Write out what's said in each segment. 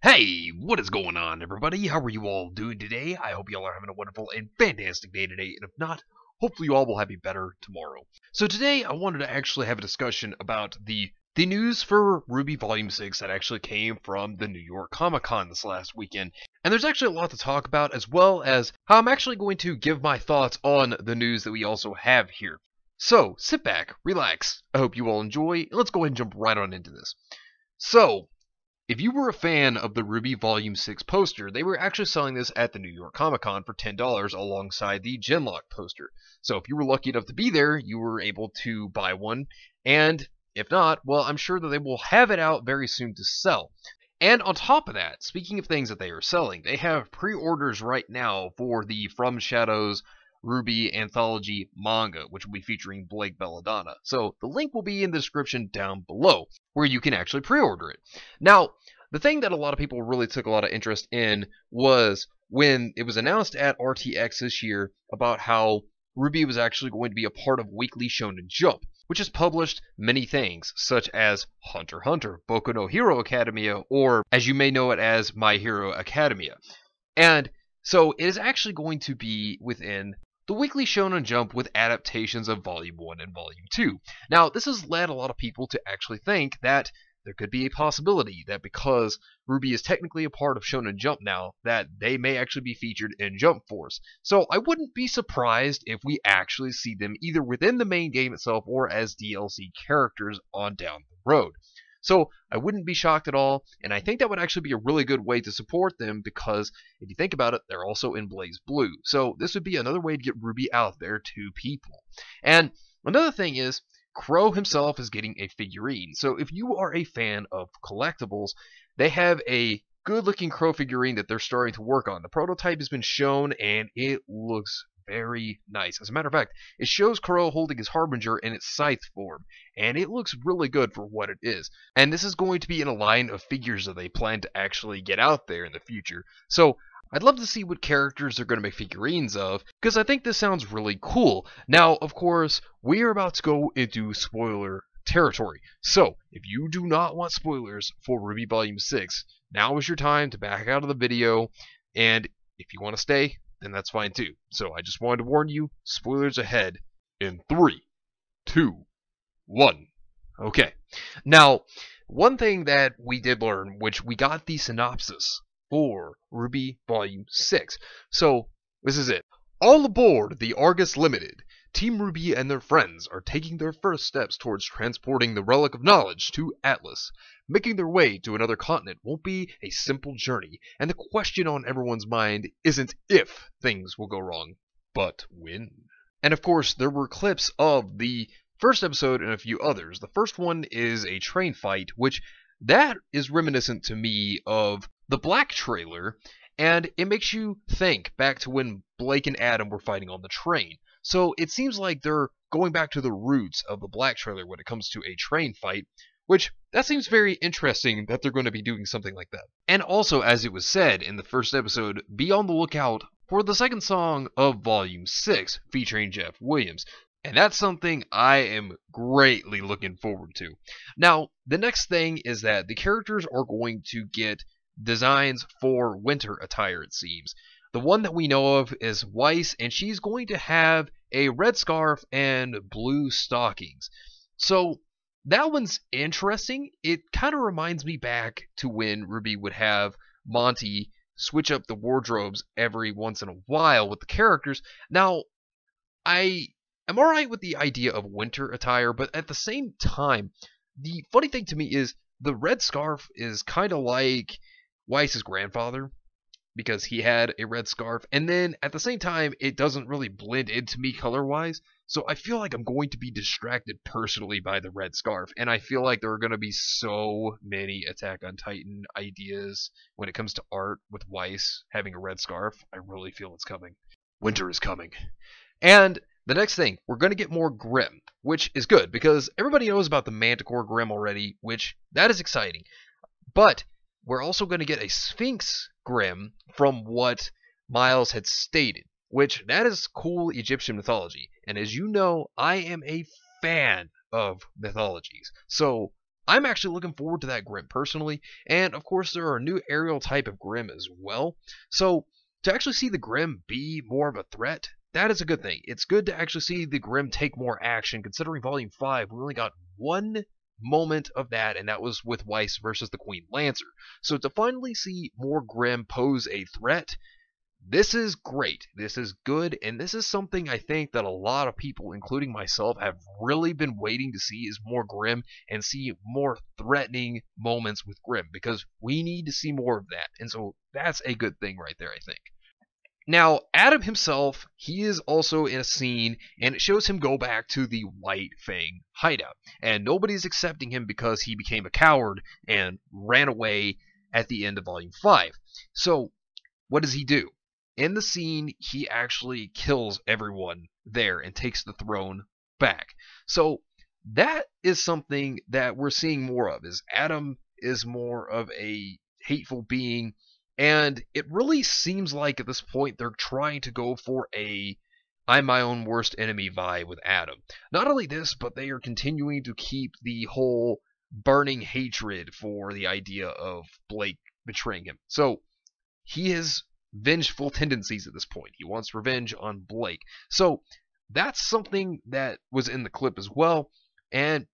Hey, what is going on, everybody? How are you all doing today? I hope you all are having a wonderful and fantastic day today, and if not, hopefully you all will have a better tomorrow. So today, I wanted to actually have a discussion about the news for RWBY Volume 6 that actually came from the New York Comic-Con this last weekend. And there's actually a lot to talk about, as well as how I'm actually going to give my thoughts on the news that we also have here. So, sit back, relax, I hope you all enjoy, and let's go ahead and jump right on into this. So, if you were a fan of the RWBY Volume 6 poster, they were actually selling this at the New York Comic Con for $10 alongside the Genlock poster. So if you were lucky enough to be there, you were able to buy one. And if not, well, I'm sure that they will have it out very soon to sell. And on top of that, speaking of things that they are selling, they have pre-orders right now for the From Shadows RWBY anthology manga, which will be featuring Blake Belladonna. So the link will be in the description down below, where you can actually pre-order it. Now, the thing that a lot of people really took a lot of interest in was when it was announced at RTX this year about how RWBY was actually going to be a part of Weekly Shonen Jump, which has published many things, such as Hunter x Hunter, Boku no Hero Academia, or as you may know it as My Hero Academia. And so it is actually going to be within the Weekly Shonen Jump with adaptations of Volume 1 and Volume 2. Now, this has led a lot of people to actually think that there could be a possibility that because RWBY is technically a part of Shonen Jump now, that they may actually be featured in Jump Force. So I wouldn't be surprised if we actually see them either within the main game itself or as DLC characters on down the road. So I wouldn't be shocked at all, and I think that would actually be a really good way to support them because if you think about it, they're also in Blaze Blue. So this would be another way to get RWBY out there to people. And another thing is, Crow himself is getting a figurine. So if you are a fan of collectibles, they have a good-looking Crow figurine that they're starting to work on. The prototype has been shown, and it looks very nice. As a matter of fact, it shows Crow holding his Harbinger in its scythe form, and it looks really good for what it is. And this is going to be in a line of figures that they plan to actually get out there in the future. So I'd love to see what characters they're going to make figurines of, because I think this sounds really cool. Now, of course, we are about to go into spoiler territory. So, if you do not want spoilers for RWBY Volume 6, now is your time to back out of the video, and if you want to stay, then that's fine too. So I just wanted to warn you, spoilers ahead in 3, 2, 1. Okay. Now, one thing that we did learn, which we got the synopsis for RWBY Volume 6. So, this is it. All aboard the Argus Limited. Team RWBY and their friends are taking their first steps towards transporting the Relic of Knowledge to Atlas. Making their way to another continent won't be a simple journey, and the question on everyone's mind isn't if things will go wrong, but when. And of course, there were clips of the first episode and a few others. The first one is a train fight, which that is reminiscent to me of the Black trailer, and it makes you think back to when Blake and Adam were fighting on the train. So it seems like they're going back to the roots of the Black trailer when it comes to a train fight, which that seems very interesting that they're going to be doing something like that. And also, as it was said in the first episode, be on the lookout for the second song of Volume 6 featuring Jeff Williams. And that's something I am greatly looking forward to. Now, the next thing is that the characters are going to get designs for winter attire, it seems. The one that we know of is Weiss, and she's going to have a red scarf and blue stockings. So that one's interesting. It kind of reminds me back to when RWBY would have Monty switch up the wardrobes every once in a while with the characters. Now, I'm alright with the idea of winter attire, but at the same time, the funny thing to me is the red scarf is kind of like Weiss's grandfather, because he had a red scarf, and then at the same time, it doesn't really blend into me color-wise, so I feel like I'm going to be distracted personally by the red scarf, and I feel like there are going to be so many Attack on Titan ideas when it comes to art with Weiss having a red scarf. I really feel it's coming. Winter is coming. And the next thing, we're going to get more Grimm, which is good, because everybody knows about the Manticore Grimm already, which, that is exciting. But we're also going to get a Sphinx Grimm from what Miles had stated, which that is cool Egyptian mythology. And as you know, I am a fan of mythologies. So I'm actually looking forward to that Grim personally, and of course there are a new aerial type of Grim as well. So to actually see the Grim be more of a threat, that is a good thing. It's good to actually see the Grim take more action, considering Volume 5, we only got one moment of that, and that was with Weiss versus the Queen Lancer. So to finally see more Grim pose a threat, this is great. This is good, and this is something I think that a lot of people, including myself, have really been waiting to see is more Grim and see more threatening moments with Grim, because we need to see more of that. And so that's a good thing right there, I think. Now, Adam himself, he is also in a scene, and it shows him go back to the White Fang hideout. And nobody's accepting him because he became a coward and ran away at the end of Volume 5. So, what does he do? In the scene, he actually kills everyone there and takes the throne back. So, that is something that we're seeing more of, is Adam is more of a hateful being. And it really seems like at this point they're trying to go for a I'm my own worst enemy vibe with Adam. Not only this, but they are continuing to keep the whole burning hatred for the idea of Blake betraying him. So he has vengeful tendencies at this point. He wants revenge on Blake. So that's something that was in the clip as well. And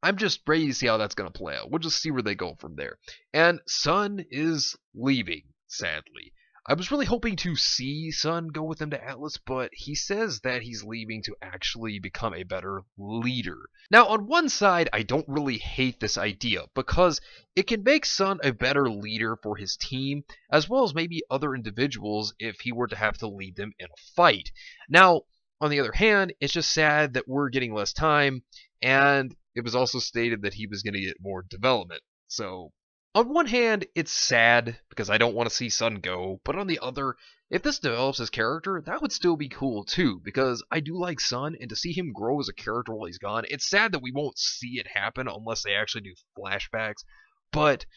I'm just ready to see how that's going to play out. We'll just see where they go from there. And Sun is leaving, sadly. I was really hoping to see Sun go with him to Atlas, but he says that he's leaving to actually become a better leader. Now, on one side, I don't really hate this idea, because it can make Sun a better leader for his team, as well as maybe other individuals if he were to have to lead them in a fight. Now, on the other hand, it's just sad that we're getting less time, and it was also stated that he was going to get more development. So, on one hand, it's sad because I don't want to see Sun go, but on the other, if this develops his character, that would still be cool too, because I do like Sun, and to see him grow as a character while he's gone, it's sad that we won't see it happen unless they actually do flashbacks, but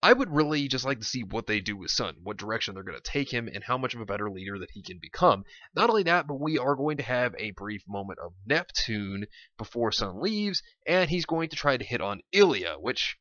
I would really just like to see what they do with Sun, what direction they're going to take him, and how much of a better leader that he can become. Not only that, but we are going to have a brief moment of Neptune before Sun leaves, and he's going to try to hit on Ilya, which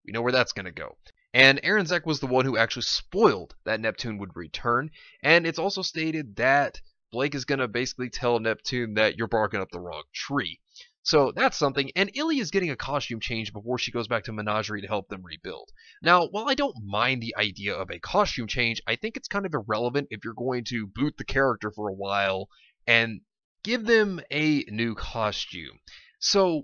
we know where that's going to go. And Aaron Zek was the one who actually spoiled that Neptune would return, and it's also stated that Blake is going to basically tell Neptune that you're barking up the wrong tree. So that's something, and Ilya is getting a costume change before she goes back to Menagerie to help them rebuild. Now, while I don't mind the idea of a costume change, I think it's kind of irrelevant if you're going to boot the character for a while and give them a new costume. So,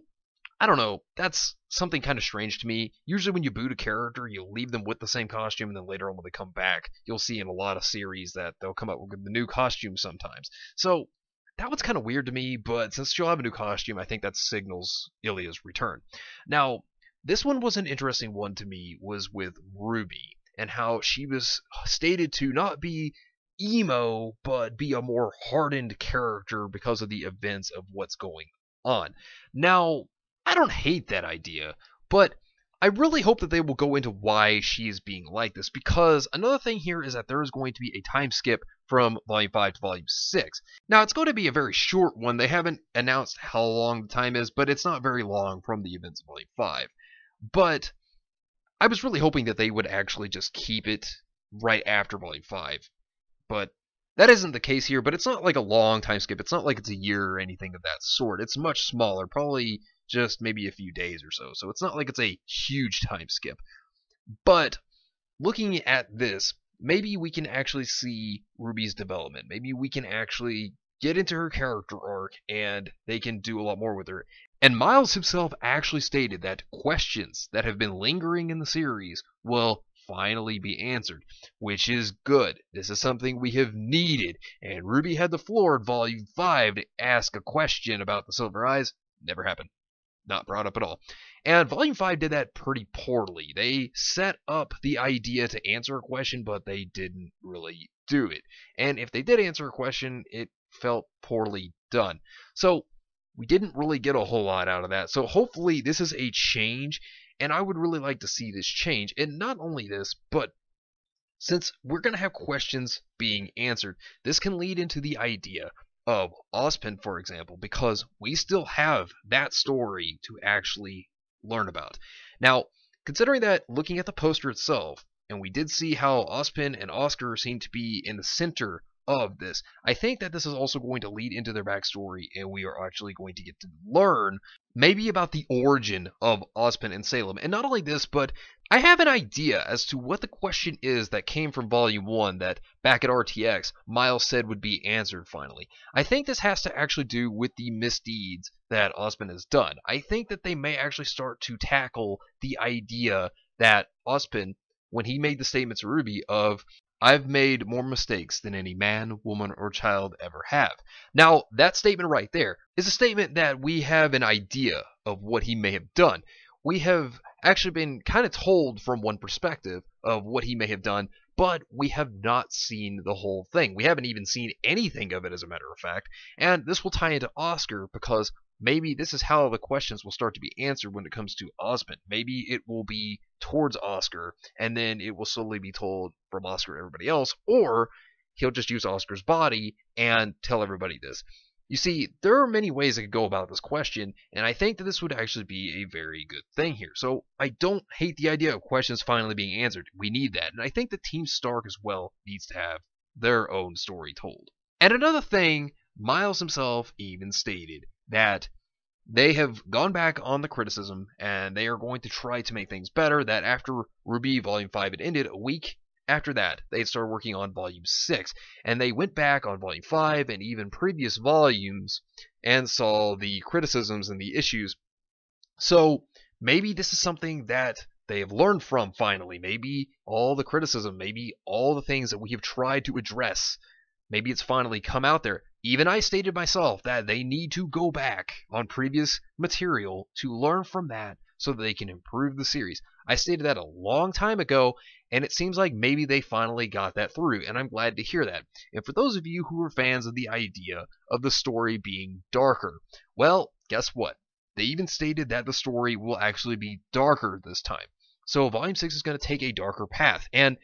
I don't know, that's something kind of strange to me. Usually when you boot a character, you'll leave them with the same costume, and then later on when they come back, you'll see in a lot of series that they'll come up with the new costume sometimes. So, that was kind of weird to me, but since she'll have a new costume, I think that signals Ilya's return. Now, this one was an interesting one to me, was with RWBY, and how she was stated to not be emo, but be a more hardened character because of the events of what's going on. Now, I don't hate that idea, but I really hope that they will go into why she is being like this, because another thing here is that there is going to be a time skip from Volume 5 to Volume 6. Now, it's going to be a very short one. They haven't announced how long the time is, but it's not very long from the events of Volume 5. But I was really hoping that they would actually just keep it right after Volume 5. But that isn't the case here, but it's not like a long time skip. It's not like it's a year or anything of that sort. It's much smaller, probably just maybe a few days or so. So it's not like it's a huge time skip. But looking at this, maybe we can actually see RWBY's development. Maybe we can actually get into her character arc and they can do a lot more with her. And Miles himself actually stated that questions that have been lingering in the series will finally be answered, which is good. This is something we have needed, and RWBY had the floor in Volume 5 to ask a question about the Silver Eyes. Never happened. Not brought up at all. And Volume 5 did that pretty poorly. They set up the idea to answer a question, but they didn't really do it. And if they did answer a question, it felt poorly done. So we didn't really get a whole lot out of that. So hopefully this is a change, and I would really like to see this change. And not only this, but since we're going to have questions being answered, this can lead into the idea of Ozpin, for example, because we still have that story to actually learn about. Now, considering that, looking at the poster itself, and we did see how Ozpin and Oscar seem to be in the center of this, I think that this is also going to lead into their backstory, and we are actually going to get to learn maybe about the origin of Ozpin and Salem. And not only this, but I have an idea as to what the question is that came from Volume 1 that back at RTX, Miles said would be answered finally. I think this has to actually do with the misdeeds that Ozpin has done. I think that they may actually start to tackle the idea that Ozpin, when he made the statement to RWBY of, "I've made more mistakes than any man, woman, or child ever have." Now, that statement right there is a statement that we have an idea of what he may have done. We have actually been kind of told from one perspective of what he may have done, but we have not seen the whole thing. We haven't even seen anything of it, as a matter of fact. And this will tie into Oscar, because maybe this is how the questions will start to be answered when it comes to Ozpin. Maybe it will be towards Oscar, and then it will slowly be told from Oscar to everybody else, or he'll just use Oscar's body and tell everybody this. You see, there are many ways I could go about this question, and I think that this would actually be a very good thing here. So I don't hate the idea of questions finally being answered. We need that, and I think that Team Stark as well needs to have their own story told. And another thing, Miles himself even stated that they have gone back on the criticism, and they are going to try to make things better, that after RWBY Volume 5 had ended, a week after that, they started working on Volume 6, and they went back on Volume 5 and even previous volumes and saw the criticisms and the issues. So maybe this is something that they have learned from finally. Maybe all the criticism, maybe all the things that we have tried to address, maybe it's finally come out there. Even I stated myself that they need to go back on previous material to learn from that so that they can improve the series. I stated that a long time ago, and it seems like maybe they finally got that through, and I'm glad to hear that. And for those of you who are fans of the idea of the story being darker, well, guess what? They even stated that the story will actually be darker this time. So Volume 6 is going to take a darker path, and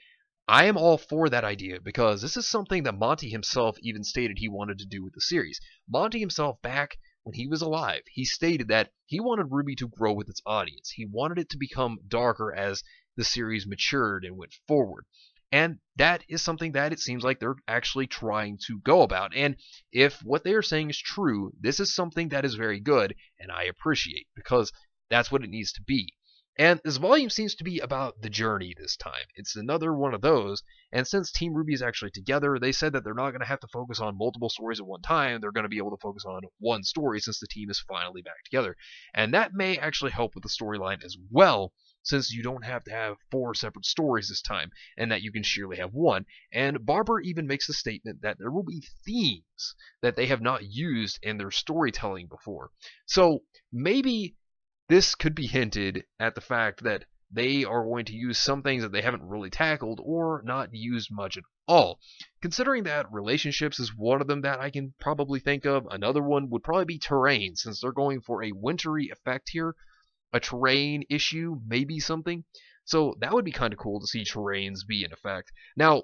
I am all for that idea, because this is something that Monty himself even stated he wanted to do with the series. Monty himself, back when he was alive, he stated that he wanted RWBY to grow with its audience. He wanted it to become darker as the series matured and went forward. And that is something that it seems like they're actually trying to go about. And if what they are saying is true, this is something that is very good, and I appreciate, because that's what it needs to be. And this volume seems to be about the journey this time. It's another one of those, and since Team RWBY is actually together, they said that they're not going to have to focus on multiple stories at one time. They're going to be able to focus on one story since the team is finally back together. And that may actually help with the storyline as well, since you don't have to have 4 separate stories this time, and that you can surely have one. And Barber even makes the statement that there will be themes that they have not used in their storytelling before. So maybe this could be hinted at the fact that they are going to use some things that they haven't really tackled or not used much at all. Considering that relationships is one of them that I can probably think of, another one would probably be terrain, since they're going for a wintry effect here. A terrain issue, maybe something. So that would be kind of cool to see terrains be in effect. Now,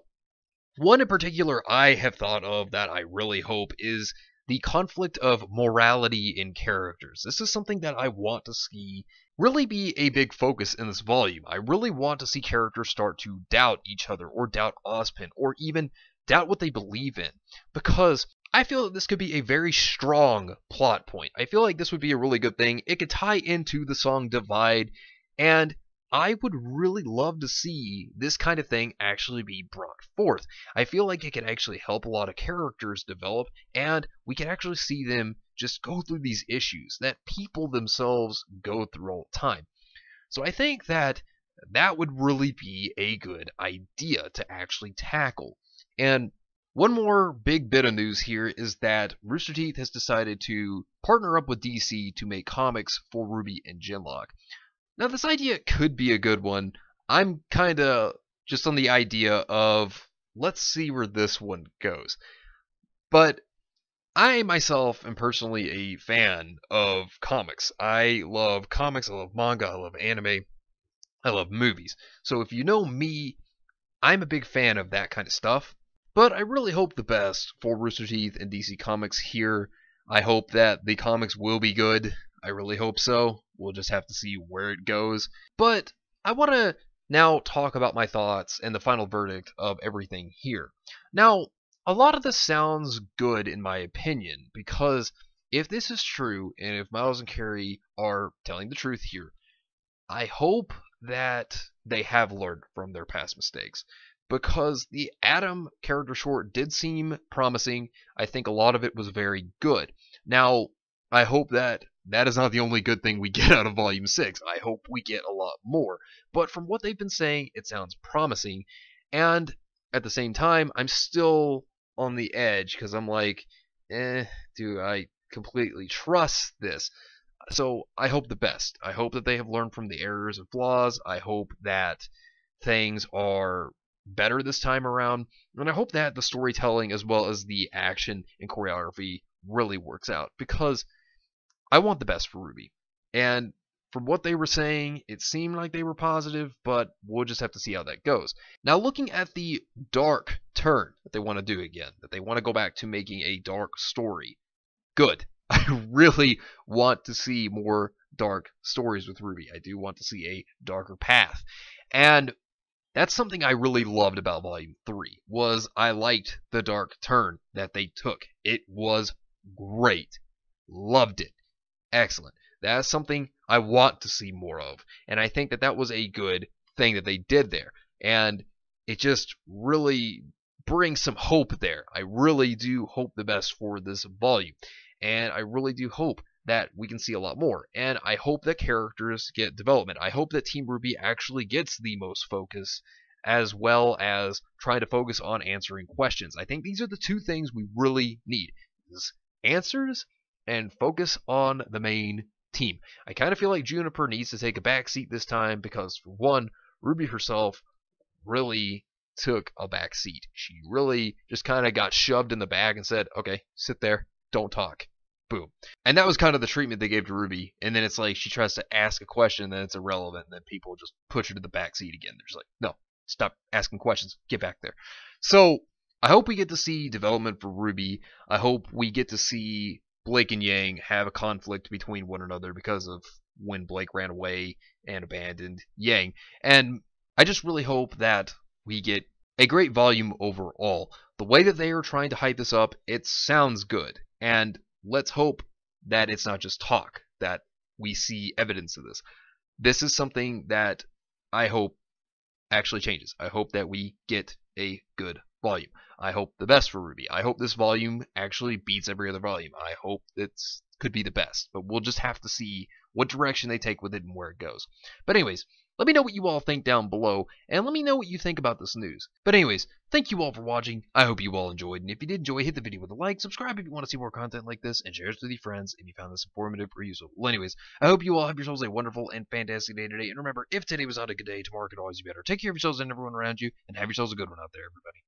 one in particular I have thought of that I really hope is the conflict of morality in characters. This is something that I want to see really be a big focus in this volume. I really want to see characters start to doubt each other, or doubt Ozpin, or even doubt what they believe in, because I feel that this could be a very strong plot point. I feel like this would be a really good thing. It could tie into the song Divide, and I would really love to see this kind of thing actually be brought forth. I feel like it could actually help a lot of characters develop, and we can actually see them just go through these issues that people themselves go through all the time. So I think that that would really be a good idea to actually tackle. And one more big bit of news here is that Rooster Teeth has decided to partner up with DC to make comics for RWBY and Genlock. Now, this idea could be a good one. I'm kind of just on the idea of, let's see where this one goes. But I myself am personally a fan of comics. I love comics, I love manga, I love anime, I love movies. So if you know me, I'm a big fan of that kind of stuff. But I really hope the best for Rooster Teeth and DC Comics here. I hope that the comics will be good. I really hope so. We'll just have to see where it goes. But I want to now talk about my thoughts and the final verdict of everything here. Now, a lot of this sounds good in my opinion, because if this is true, and if Miles and Carrie are telling the truth here, I hope that they have learned from their past mistakes. Because the Adam character short did seem promising. I think a lot of it was very good. Now, I hope that that is not the only good thing we get out of Volume 6. I hope we get a lot more. But from what they've been saying, it sounds promising. And at the same time, I'm still on the edge, because I'm like, do I completely trust this? So I hope the best. I hope that they have learned from the errors and flaws. I hope that things are better this time around. And I hope that the storytelling as well as the action and choreography really works out, because I want the best for RWBY. And from what they were saying, it seemed like they were positive, but we'll just have to see how that goes. Now, looking at the dark turn that they want to do again, that they want to go back to making a dark story, good. I really want to see more dark stories with RWBY. I do want to see a darker path. And that's something I really loved about Volume 3, was I liked the dark turn that they took. It was great. Loved it. Excellent. That's something I want to see more of. And I think that that was a good thing that they did there. And it just really brings some hope there. I really do hope the best for this volume. And I really do hope that we can see a lot more. And I hope that characters get development. I hope that Team RWBY actually gets the most focus, as well as trying to focus on answering questions. I think these are the two things we really need, is answers and focus on the main team. I kind of feel like Juniper needs to take a back seat this time, because for one, RWBY herself really took a back seat. She really just kind of got shoved in the back and said, okay, sit there, don't talk. Boom. And that was kind of the treatment they gave to RWBY. And then it's like she tries to ask a question, and then it's irrelevant, and then people just push her to the back seat again. They're just like, no, stop asking questions. Get back there. So I hope we get to see development for RWBY. I hope we get to see Blake and Yang have a conflict between one another because of when Blake ran away and abandoned Yang. And I just really hope that we get a great volume overall. The way that they are trying to hype this up, it sounds good. And let's hope that it's not just talk, that we see evidence of this. This is something that I hope actually changes. I hope that we get a good volume. I hope the best for RWBY. I hope this volume actually beats every other volume. I hope it could be the best, but we'll just have to see what direction they take with it and where it goes. But anyways, let me know what you all think down below, and let me know what you think about this news. But anyways, thank you all for watching. I hope you all enjoyed, and if you did enjoy, hit the video with a like, subscribe if you want to see more content like this, and share it with your friends if you found this informative or useful. Well, anyways, I hope you all have yourselves a wonderful and fantastic day today, and remember, if today was not a good day, tomorrow could always be better. Take care of yourselves and everyone around you, and have yourselves a good one out there, everybody.